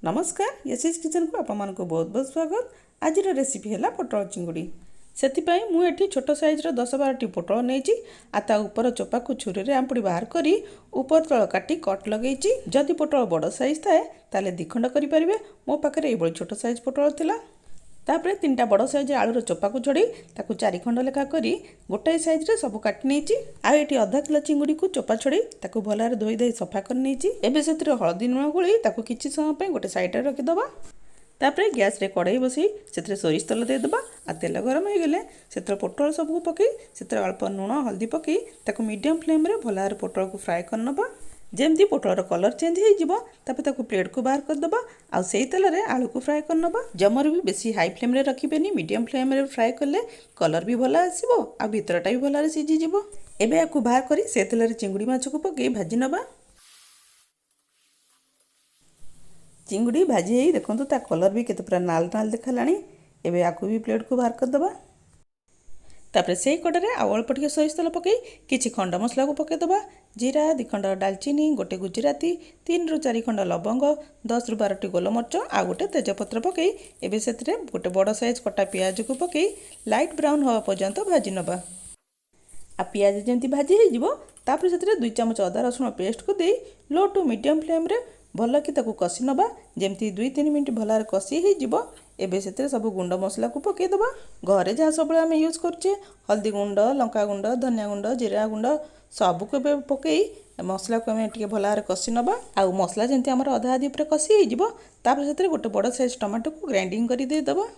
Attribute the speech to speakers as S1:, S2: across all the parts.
S1: नमस्कार यशेज किचन को आपण को बहुत बहुत स्वागत। आज रेसिपी है पोटल चिंगुड़ी। से मुझे छोट साइज्र 10-12टी पोटल नहीं आता ऊपर चोपा को छुरी में आंपुड़ी बाहर करी ऊपर तल काटी कट लगे। जदि पोटल बड़ साइज थाए ताले दिखंड करेंगे। मो पाखे ये छोट साइज पोटल थिला। तापर 3टा बड़ साइज आलूर चोपा को छड़ी ताकू 4 खंड लेखा करी गोटाए साइज रे सब काटी नहीं। आठ किलो चिंगुड़ी को चोपा छड़ी ताकू भल धोई दे सफा कर नहीं। एबे से हलदी लुण गोली ताकू किछि समय गोटे साइड रे रखिदबा। तापर गैस रे कड़ाई बसी से सोरिष तेल देदेबा। आ तेल गरम हो गले से पोटल सबको पकई से अल्प लुण हल्दी पकई ताकू मीडियम फ्लेम रे भल पोटल को फ्राए करनबा। जेमती पोटल कलर चेंज हो प्लेट को बाहर करदबा। आउ से तेल रे आलू को फ्राए करनबा। जमर भी बेसी हाई फ्लेम रे रखिबेनी, मीडियम फ्लेम रे फ्राए करले कलर भी भल आसीबो आ भितरटा भी भल सिझी जिवो। एबे याकू बाहर करी से तेल रे चिंगुड़ी माछ को पकई भाजी नबा। चिंगुड़ी भाजी ही देखंतु ता कलर भी केते पूरा नाल नाल देखालानी। एबे याकू भी प्लेट को बाहर करदबा। तापर से कड़े अल्प टे सोरिष तेल पकई किछि खंड मसला को पकईदबा। जीरा 2 खंड डालचीनी, गोटे गुजराती, 3 ରୁ 4 खंड लवंग, 10 ରୁ 12टी गोलमरिच आ गोटे तेजपत्र पकई एबे सेतिरे गोटे बड़ साइज कटा पियाज को पकई लाइट ब्राउन हवा पर्यंत भाजी नबा। आ पियाज जेमती भाजी हो जिवो तापर सेतिरे 2 चमच अदा रसुण पेस्ट को दे लो टू मीडियम फ्लेम रे भल कि ताकू कषि नबा। जेमती 2-3 मिनट भल कषि हो जिवो एबे सेतिरे सब गुंड मसला को पकई दबा। घरे जहाँ सब आम यूज करछे हल्दी गुंड, लंका गुंड, धनिया गुंड, जीरा गुंड सब को पकई मसला को आम टे भल कषि नबा। आ मसला जेमती आमर अधा आधी पूरा कषि हो जिवो तापर सेतिरे गोटे बड़ साइज टमाटो को ग्राइंडिंग कर दे दबा।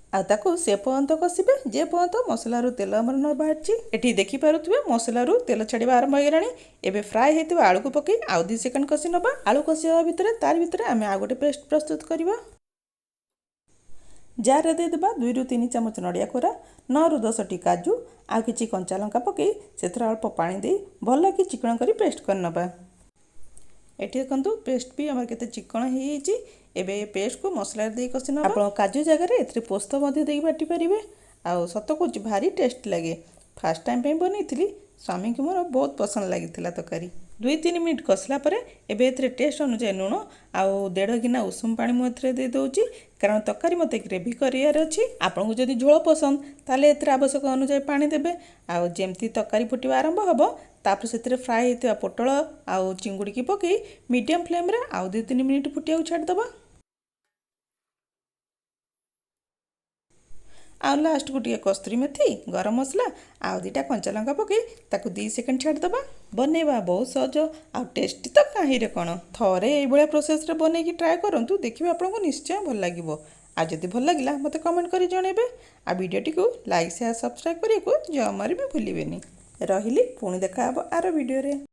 S1: आ ताको से पर्यंत कषिबे जे पर्यंत मसलारू तेल आमर न बाहरची। एठी देखि पारुथबे मसलारू तेल छाड़िबा आरंभ हो गलानी। एबे फ्राए हेतिबा आलू को पकई आउ 2 सेकंड कषि नबा। आलू कषिबा भितरे तार भितरे आमे आ गोटे पेस्ट प्रस्तुत करिबा। जार रे दे देबा 2 ରୁ 3 चमच नड़िया कोरा, 9 ରୁ 10टी काजू आ किछि कंचा लंका पकई सेथरा अल्प पानी दे भल कि चिकन करी पेस्ट कर नबा। एठी देखंतु पेस्ट भी हमर केते चिकन हे हिची। एबे पेस्ट को मसला दे कसिन आपण काजू जगह रे एथरे पोस्त मध्ये देई बाटी परिबे। आ सत को भारी टेस्ट लागे। फर्स्ट टाइम पे बनेइथिली स्वामी के मोर बहुत पसंद लागिथिला तकारी। 2-3 मिनट कसला परे एबे एथरे टेस्ट अनुसार लुण आउ 1.5 गिना उषुम पानी मु एथरे दे दोची कारण तकारी मते ग्रेवी करियार अछि। आपन को जदी झोल पसंद ताले एथरे आवश्यक अनुसार पानी देबे। आउ जेमती तकारी फुटिबा आरंभ हबो तापर सेथरे फ्राई हेतिबा पोटल आउ चिंगुड़ी की पकई मीडियम फ्लेम रे आउ 2-3 मिनट फुटिया छाड़ दबा। आ लास्ट को कस्तूरी मेथी, गरम मसला आउ 2टा कंचा लंका पकई ताकू 2 सेकंड छाड़ दबा। बनैबा बहुत सहज आ टेस्टी तो कहीं रे कण। थरे एई भलिया प्रोसेस रे बनै कि ट्राई करंतु देखिबे आपनको निश्चय भल लागिवो। आ जदि भल लागिला मते कमेंट करी जणेबे। आ वीडियोटी को लाइक शेयर सब्सक्राइब करिया को जमार भी भूलिबेनी। रहिली पुणी देखा आरो वीडियो रे।